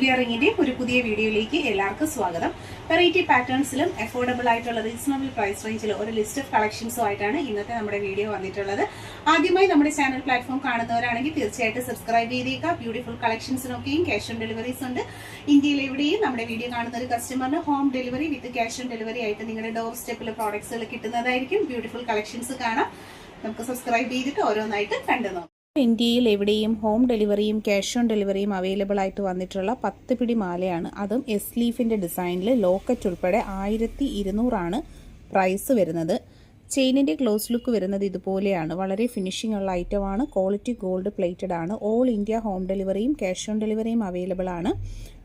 Julia റിങ്ങിന്റെ ഒരു പുതിയ വീഡിയോയിലേക്ക് എല്ലാവർക്കും സ്വാഗതം. വെറൈറ്റി പാറ്റേൺസിലും അഫോർഡബിൾ ആയിട്ടുള്ള റീസണബിൾ പ്രൈസ് റേഞ്ചിൽ ഒരു ലിസ്റ്റ് ഓഫ് കളക്ഷൻസും ആയിട്ടാണ് ഇന്നത്തെ നമ്മുടെ വീഡിയോ വന്നിട്ടുള്ളത്. ആദ്യമായി നമ്മുടെ ചാനൽ പ്ലാറ്റ്ഫോം കാണുന്നവരാണെങ്കിൽ തീർച്ചയായിട്ടും സബ്സ്ക്രൈബ് ചെയ്തേക്കുക. ബ്യൂട്ടിഫുൾ കളക്ഷൻസിനൊക്കെയും ക്യാഷ് ഓൺ ഡെലിവറീസ് ഉണ്ട്. ഇന്ത്യയിൽ എവിടെയും നമ്മുടെ വീഡിയോ കാണുന്ന ഒരു കസ്റ്റമറിന് home delivery with cash on delivery ആയിട്ട് നിങ്ങളുടെ ഡോർ സ്റ്റെപ്പിൽ പ്രോഡക്ട്സുകൾ കിട്ടുന്നതായിരിക്കും. ബ്യൂട്ടിഫുൾ കളക്ഷൻസ് കാണാം. നമുക്ക് സബ്സ്ക്രൈബ് ചെയ്തിട്ട് ഓരോന്നായിട്ട് കണ്ടു നോക്കാം. ഇന്ത്യയിൽ എവിടെയും ഹോം ഡെലിവറിയും ക്യാഷ് ഓൺ ഡെലിവറിയും അവൈലബിൾ ആയിട്ട് വന്നിട്ടുള്ള 10 പിടി മാലയാണ്. അതും എസ് ലീഫിൻ്റെ ഡിസൈനിൽ ലോക്കറ്റ് ഉൾപ്പെടെ 1200 പ്രൈസ് വരുന്നത്. ചെയിനിൻ്റെ ക്ലോസ് ലുക്ക് വരുന്നത് ഇതുപോലെയാണ്. വളരെ ഫിനിഷിംഗ് ഉള്ള ഐറ്റമാണ്. ക്വാളിറ്റി ഗോൾഡ് പ്ലേറ്റഡ് ആണ്. ഓൾ ഇന്ത്യ ഹോം ഡെലിവറിയും ക്യാഷ് ഓൺ ഡെലിവറിയും അവൈലബിൾ ആണ്.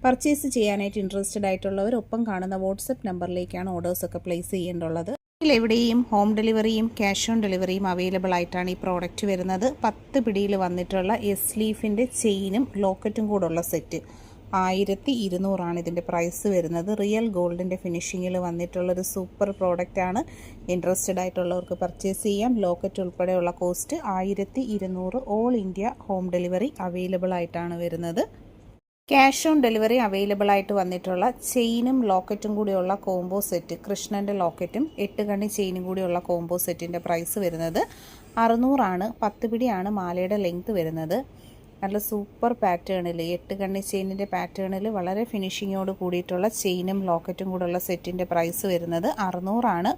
പർച്ചേസ് ചെയ്യാനായിട്ട് ഇൻട്രസ്റ്റഡ് ആയിട്ടുള്ളവർ ഒപ്പം കാണുന്ന വാട്സപ്പ് നമ്പറിലേക്കാണ് ഓർഡേഴ്സൊക്കെ പ്ലേസ് ചെയ്യേണ്ടുള്ളത്. എവിടെയും ഹോം ഡെലിവറിയും ക്യാഷ് ഓൺ ഡെലിവറിയും അവൈലബിൾ ആയിട്ടാണ് ഈ പ്രോഡക്റ്റ് വരുന്നത്. 10 പിടിയിൽ വന്നിട്ടുള്ള എസ് ലീഫിൻ്റെ ചെയിനും ലോക്കറ്റും കൂടുള്ള സെറ്റ് 1200 ഇതിൻ്റെ പ്രൈസ് വരുന്നത്. റിയൽ ഗോൾഡിൻ്റെ ഫിനിഷിങ്ങിൽ വന്നിട്ടുള്ളൊരു സൂപ്പർ പ്രോഡക്റ്റാണ്. ഇൻട്രസ്റ്റഡ് ആയിട്ടുള്ളവർക്ക് പർച്ചേസ് ചെയ്യാം. ലോക്കറ്റ് ഉൾപ്പെടെയുള്ള cost 1200. All India home delivery available ആയിട്ടാണ് വരുന്നത്. ക്യാഷ് ഓൺ ഡെലിവറി അവൈലബിൾ ആയിട്ട് വന്നിട്ടുള്ള ചെയിനും ലോക്കറ്റും കൂടിയുള്ള കോംബോ സെറ്റ്, കൃഷ്ണൻ്റെ ലോക്കറ്റും 8 കണ്ണി ചെയിനും കൂടിയുള്ള കോംബോ സെറ്റിൻ്റെ പ്രൈസ് വരുന്നത് 600. 10 പിടിയാണ് മാലയുടെ ലെങ്ത് വരുന്നത്. നല്ല സൂപ്പർ പാറ്റേണിൽ 8 കണ്ണി ചെയിനിൻ്റെ പാറ്റേണിൽ വളരെ ഫിനിഷിങ്ങോട് കൂടിയിട്ടുള്ള ചെയിനും ലോക്കറ്റും കൂടെയുള്ള സെറ്റിൻ്റെ പ്രൈസ് വരുന്നത് 600.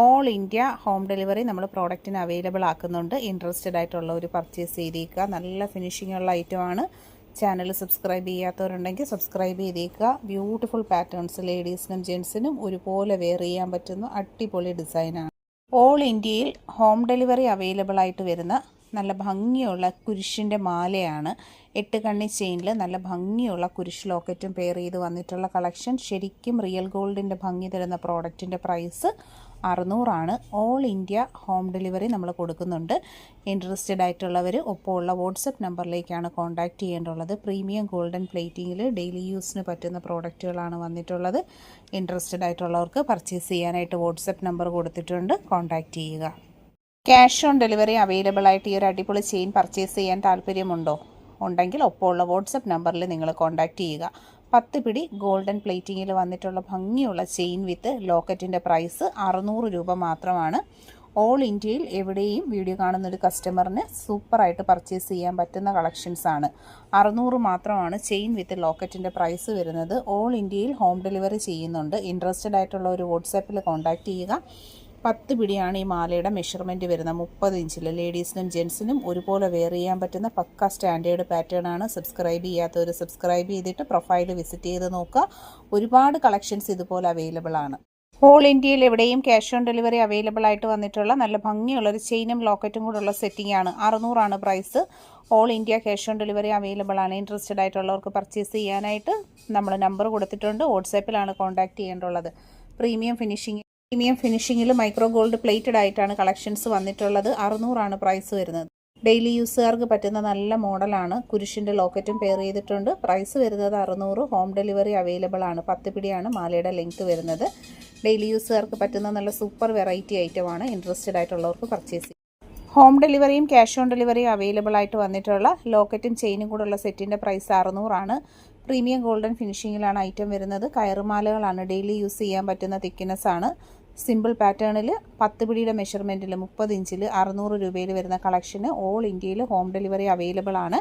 ഓൾ ഇന്ത്യ ഹോം ഡെലിവറി നമ്മൾ പ്രോഡക്റ്റിന് അവൈലബിൾ ആക്കുന്നുണ്ട്. ഇൻട്രസ്റ്റഡ് ആയിട്ടുള്ള ഒരു പർച്ചേസ് ചെയ്തേക്കുക. നല്ല ഫിനിഷിംഗ് ഉള്ള ഐറ്റമാണ്. ചാനൽ സബ്സ്ക്രൈബ് ചെയ്യാത്തവരുണ്ടെങ്കിൽ സബ്സ്ക്രൈബ് ചെയ്തേക്കുക. ബ്യൂട്ടിഫുൾ പാറ്റേൺസ് ലേഡീസിനും ജെൻസിനും ഒരുപോലെ വെയർ ചെയ്യാൻ പറ്റുന്ന അടിപൊളി ഡിസൈനാണ്. ഓൾ ഇന്ത്യയിൽ ഹോം ഡെലിവറി അവൈലബിൾ ആയിട്ട് വരുന്ന നല്ല ഭംഗിയുള്ള കുരിശിൻ്റെ മാലയാണ്. 8 കണ്ണി ചെയിനിൽ നല്ല ഭംഗിയുള്ള കുരിശ് ലോക്കറ്റും പെയർ ചെയ്ത് വന്നിട്ടുള്ള കളക്ഷൻ. ശരിക്കും റിയൽ ഗോൾഡിൻ്റെ ഭംഗി തരുന്ന പ്രോഡക്റ്റിൻ്റെ price 600. All India home delivery നമ്മൾ കൊടുക്കുന്നുണ്ട്. ഇൻട്രസ്റ്റഡ് ആയിട്ടുള്ളവർ ഒപ്പമുള്ള വാട്സപ്പ് നമ്പറിലേക്കാണ് കോൺടാക്റ്റ് ചെയ്യേണ്ടുള്ളത്. പ്രീമിയം ഗോൾഡൻ പ്ലേറ്റിങ്ങിൽ ഡെയിലി യൂസിന് പറ്റുന്ന പ്രോഡക്റ്റുകളാണ് വന്നിട്ടുള്ളത്. ഇൻട്രസ്റ്റഡ് ആയിട്ടുള്ളവർക്ക് പർച്ചേസ് ചെയ്യാനായിട്ട് വാട്സപ്പ് നമ്പർ കൊടുത്തിട്ടുണ്ട്. കോൺടാക്റ്റ് ചെയ്യുക. ക്യാഷ് ഓൺ ഡെലിവറി അവൈലബിൾ ആയിട്ട് ഈ ഒരു അടിപൊളി ചെയിൻ പർച്ചേസ് ചെയ്യാൻ താല്പര്യമുണ്ടോ? ഉണ്ടെങ്കിൽ ഒപ്പമുള്ള വാട്സപ്പ് നമ്പറിൽ നിങ്ങൾ കോൺടാക്റ്റ് ചെയ്യുക. 10 പിടി ഗോൾഡൻ പ്ലേറ്റിങ്ങിൽ വന്നിട്ടുള്ള ഭംഗിയുള്ള ചെയിൻ വിത്ത് ലോക്കറ്റിൻ്റെ പ്രൈസ് 600 രൂപ മാത്രമാണ്. ഓൾ ഇന്ത്യയിൽ എവിടെയും വീഡിയോ കാണുന്നൊരു കസ്റ്റമറിന് സൂപ്പറായിട്ട് പർച്ചേസ് ചെയ്യാൻ പറ്റുന്ന കളക്ഷൻസാണ്. 600 മാത്രമാണ് ചെയിൻ വിത്ത് ലോക്കറ്റിൻ്റെ പ്രൈസ് വരുന്നത്. ഓൾ ഇന്ത്യയിൽ ഹോം ഡെലിവറി ചെയ്യുന്നുണ്ട്. ഇൻട്രസ്റ്റഡ് ആയിട്ടുള്ള ഒരു വാട്സാപ്പിൽ കോൺടാക്റ്റ് ചെയ്യുക. 10 പിടിയാണ് ഈ മാലയുടെ മെഷർമെൻറ്റ് വരുന്നത്. 30 ഇഞ്ചിൽ ലേഡീസിനും ജെൻസിനും ഒരുപോലെ വെയർ ചെയ്യാൻ പറ്റുന്ന പക്ക സ്റ്റാൻഡേർഡ് പാറ്റേൺ ആണ്. സബ്സ്ക്രൈബ് ചെയ്യാത്തവർ സബ്സ്ക്രൈബ് ചെയ്തിട്ട് പ്രൊഫൈൽ വിസിറ്റ് ചെയ്ത് നോക്കുക. ഒരുപാട് കളക്ഷൻസ് ഇതുപോലെ അവൈലബിൾ ആണ്. ഓൾ ഇന്ത്യയിൽ എവിടെയും ക്യാഷ് ഓൺ ഡെലിവറി അവൈലബിൾ ആയിട്ട് വന്നിട്ടുള്ള നല്ല ഭംഗിയുള്ളൊരു ചെയിനും ലോക്കറ്റും കൂടെയുള്ള സെറ്റിംഗ് ആണ്. 600 price. All India cash on delivery available ആണ്. ഇൻട്രസ്റ്റഡ് ആയിട്ടുള്ളവർക്ക് പർച്ചേസ് ചെയ്യാനായിട്ട് നമ്മൾ നമ്പർ കൊടുത്തിട്ടുണ്ട്. വാട്സാപ്പിലാണ് കോൺടാക്റ്റ് ചെയ്യേണ്ടുള്ളത്. പ്രീമിയം ഫിനിഷിങ്ങിൽ മൈക്രോ ഗോൾഡ് പ്ലേറ്റഡ് ആയിട്ടാണ് കളക്ഷൻസ് വന്നിട്ടുള്ളത്. 600 പ്രൈസ് വരുന്നത്. ഡെയിലി യൂസുകാർക്ക് പറ്റുന്ന നല്ല മോഡലാണ്. കുരിശിൻ്റെ ലോക്കറ്റും പെയർ ചെയ്തിട്ടുണ്ട്. പ്രൈസ് വരുന്നത് 600. ഹോം ഡെലിവറി അവൈലബിൾ ആണ്. 10 പിടിയാണ് മാലയുടെ ലെങ്ത് വരുന്നത്. ഡെയിലി യൂസുകാർക്ക് പറ്റുന്ന നല്ല സൂപ്പർ വെറൈറ്റി ഐറ്റമാണ്. ഇൻട്രസ്റ്റഡ് ആയിട്ടുള്ളവർക്ക് പർച്ചേസ് ചെയ്യാം. ഹോം ഡെലിവറിയും ക്യാഷ് ഓൺ ഡെലിവറിയും അവൈലബിൾ ആയിട്ട് വന്നിട്ടുള്ള ലോക്കറ്റും ചെയിനും കൂടെയുള്ള സെറ്റിൻ്റെ പ്രൈസ് 600. പ്രീമിയം ഗോൾഡൻ ഫിനിഷിങ്ങിലാണ് ഐറ്റം വരുന്നത്. കയറുമാലകളാണ്. ഡെയിലി യൂസ് ചെയ്യാൻ പറ്റുന്ന തിക്നെസ് ആണ്. സിമ്പിൾ പാറ്റേണിൽ 10 പിടിയുടെ മെഷർമെൻറ്റിൽ 30 ഇഞ്ചിൽ 600 രൂപയിൽ വരുന്ന കളക്ഷന് ഓൾ ഇന്ത്യയിൽ ഹോം ഡെലിവറി അവൈലബിൾ ആണ്.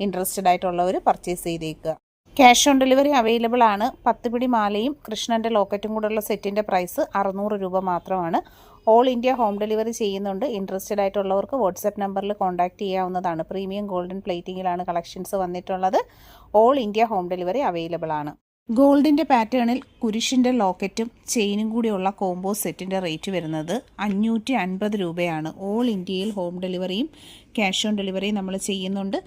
ഇൻട്രസ്റ്റഡ് ആയിട്ടുള്ളവർ പർച്ചേസ് ചെയ്തേക്കുക. ക്യാഷ് ഓൺ ഡെലിവറി അവൈലബിൾ ആണ്. 10 പിടി മാലയും കൃഷ്ണൻ്റെ ലോക്കറ്റും കൂടെയുള്ള സെറ്റിൻ്റെ പ്രൈസ് 600 രൂപ മാത്രമാണ്. ഓൾ ഇന്ത്യ ഹോം ഡെലിവറി ചെയ്യുന്നുണ്ട്. ഇൻട്രസ്റ്റഡ് ആയിട്ടുള്ളവർക്ക് വാട്സാപ്പ് നമ്പറിൽ കോൺടാക്റ്റ് ചെയ്യാവുന്നതാണ്. പ്രീമിയം ഗോൾഡൻ പ്ലേറ്റിങ്ങിലാണ് കളക്ഷൻസ് വന്നിട്ടുള്ളത്. All India home delivery available ആണ്. ഗോൾഡിൻ്റെ പാറ്റേണിൽ കുരിശിൻ്റെ ലോക്കറ്റും ചെയിനും കൂടിയുള്ള കോംബോ സെറ്റിൻ്റെ റേറ്റ് വരുന്നത് 550 രൂപയാണ്. ഓൾ ഇന്ത്യയിൽ ഹോം ഡെലിവറിയും ക്യാഷ് ഓൺ ഡെലിവറിയും നമ്മൾ ചെയ്യുന്നുണ്ട്.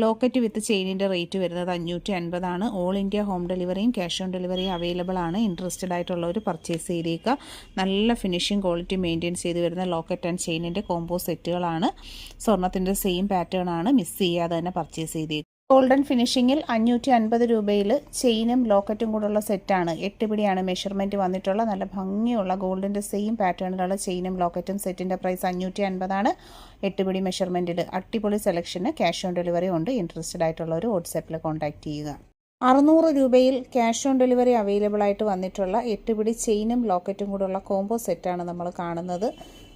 ലോക്കറ്റ് വിത്ത് ചെയിനിൻ്റെ റേറ്റ് വരുന്നത് 550. ഓൾ ഇന്ത്യ ഹോം ഡെലിവറിയും ക്യാഷ് ഓൺ ഡെലിവറിയും അവൈലബിൾ ആണ്. ഇൻട്രസ്റ്റഡ് ആയിട്ടുള്ളവർ പർച്ചേസ് ചെയ്തേക്കുക. നല്ല ഫിനിഷിംഗ് ക്വാളിറ്റി മെയിൻറ്റെയിൻ ചെയ്ത് വരുന്ന ലോക്കറ്റ് ആൻഡ് ചെയിനിൻ്റെ കോംബോ സെറ്റുകളാണ്. സ്വർണ്ണത്തിൻ്റെ സെയിം പാറ്റേൺ ആണ്. മിസ് ചെയ്യാതെ തന്നെ പർച്ചേസ് ചെയ്തേക്കുക. ഗോൾഡൻ ഫിനിഷിങ്ങിൽ 550 രൂപയിൽ ചെയിനും ലോക്കറ്റും കൂടെയുള്ള സെറ്റാണ്. 8 പിടിയാണ് മെഷർമെൻറ്റ് വന്നിട്ടുള്ള നല്ല ഭംഗിയുള്ള ഗോൾഡിൻ്റെ സെയിം പാറ്റേണിലുള്ള ചെയിനും ലോക്കറ്റും സെറ്റിൻ്റെ പ്രൈസ് 550. 8 പിടി മെഷർമെൻറ്റിൽ അടിപൊളി സെലക്ഷന് ക്യാഷ് ഓൺ ഡെലിവറി ഉണ്ട്. ഇൻട്രസ്റ്റഡ് ആയിട്ടുള്ളവർ വാട്സാപ്പിൽ കോൺടാക്റ്റ് ചെയ്യുക. 600 രൂപയിൽ ക്യാഷ് ഓൺ ഡെലിവറി അവൈലബിൾ ആയിട്ട് വന്നിട്ടുള്ള 8 പിടി ചെയിനും ലോക്കറ്റും കൂടെയുള്ള കോംബോ സെറ്റാണ് നമ്മൾ കാണുന്നത്.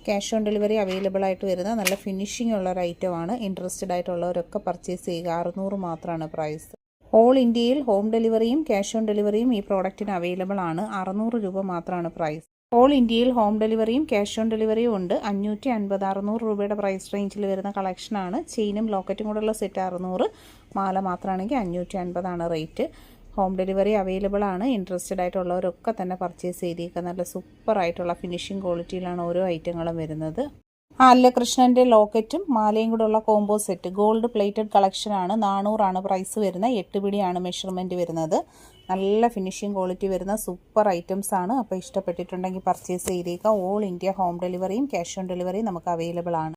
ക്യാഷ് ഓൺ ഡെലിവറി അവൈലബിൾ ആയിട്ട് വരുന്ന നല്ല ഫിനിഷിംഗ് ഉള്ള ഒരു ഐറ്റമാണ്. ഇൻട്രസ്റ്റഡ് ആയിട്ടുള്ളവരൊക്കെ പർച്ചേസ് ചെയ്യുക. 600 മാത്രമാണ് പ്രൈസ്. ഓൾ ഇന്ത്യയിൽ ഹോം ഡെലിവറിയും ക്യാഷ് ഓൺ ഡെലിവറിയും ഈ പ്രോഡക്റ്റിന് അവൈലബിൾ ആണ്. 600 രൂപ മാത്രമാണ് പ്രൈസ്. ഓൾ ഇന്ത്യയിൽ ഹോം ഡെലിവറിയും ക്യാഷ് ഓൺ ഡെലിവറിയും ഉണ്ട്. 550 600 രൂപയുടെ പ്രൈസ് റേഞ്ചിൽ വരുന്ന കളക്ഷനാണ്. ചെയിനും ലോക്കറ്റും കൂടെയുള്ള സെറ്റ് 600, മാല മാത്രമാണെങ്കിൽ 550 ആണ് റേറ്റ്. ഹോം ഡെലിവറി അവൈലബിൾ ആണ്. ഇൻട്രസ്റ്റഡ് ആയിട്ടുള്ളവരൊക്കെ തന്നെ പർച്ചേസ് ചെയ്തേക്കുക. നല്ല സൂപ്പർ ആയിട്ടുള്ള ഫിനിഷിംഗ് ക്വാളിറ്റിയിലാണ് ഓരോ ഐറ്റങ്ങളും വരുന്നത്. കൃഷ്ണൻ്റെ ലോക്കറ്റും മാലയും കൂടെ ഉള്ള കോംബോ സെറ്റ് ഗോൾഡ് പ്ലേറ്റഡ് കളക്ഷനാണ്. 400 പ്രൈസ് വരുന്നത്. 8 പിടിയാണ് മെഷർമെൻറ്റ് വരുന്നത്. നല്ല ഫിനിഷിംഗ് ക്വാളിറ്റി വരുന്ന സൂപ്പർ ഐറ്റംസ് ആണ്. അപ്പോൾ ഇഷ്ടപ്പെട്ടിട്ടുണ്ടെങ്കിൽ പർച്ചേസ് ചെയ്തേക്കുക. ഓൾ ഇന്ത്യ ഹോം ഡെലിവറിയും ക്യാഷ് ഓൺ ഡെലിവറിയും നമുക്ക് അവൈലബിൾ ആണ്.